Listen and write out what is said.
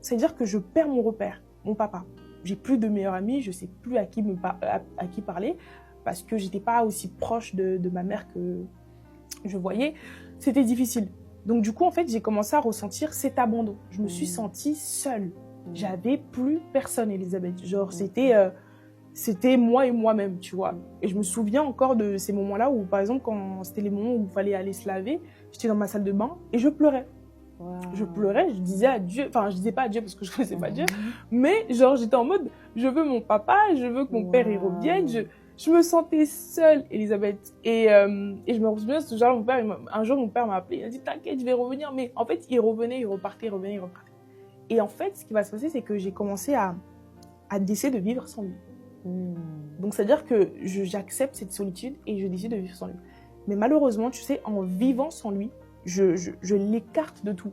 c'est-à-dire que je perds mon repère, mon papa. J'ai plus de meilleurs amis, je sais plus à qui parler parce que j'étais pas aussi proche de ma mère que je voyais. C'était difficile. Donc du coup, en fait, j'ai commencé à ressentir cet abandon. Je me suis sentie seule. J'avais plus personne, Elisabeth. Genre, c'était moi et moi-même, tu vois. Et je me souviens encore de ces moments-là où, par exemple, quand c'était les moments où il fallait aller se laver, j'étais dans ma salle de bain et je pleurais. Wow. Je pleurais, je disais à Dieu, enfin je disais pas à Dieu parce que je connaissais pas Dieu, mais genre j'étais en mode, je veux mon papa, je veux que mon père y revienne, je me sentais seule, Elisabeth. Et je me souviens, genre, un jour mon père m'a appelé, il m'a dit t'inquiète, je vais revenir, mais en fait il revenait, il repartait, il revenait, il repartait. Et en fait ce qui va se passer, c'est que j'ai commencé à décider de vivre sans lui. Donc c'est-à-dire que j'accepte cette solitude et je décide de vivre sans lui. Mais malheureusement, tu sais, en vivant sans lui, je l'écarte de tout.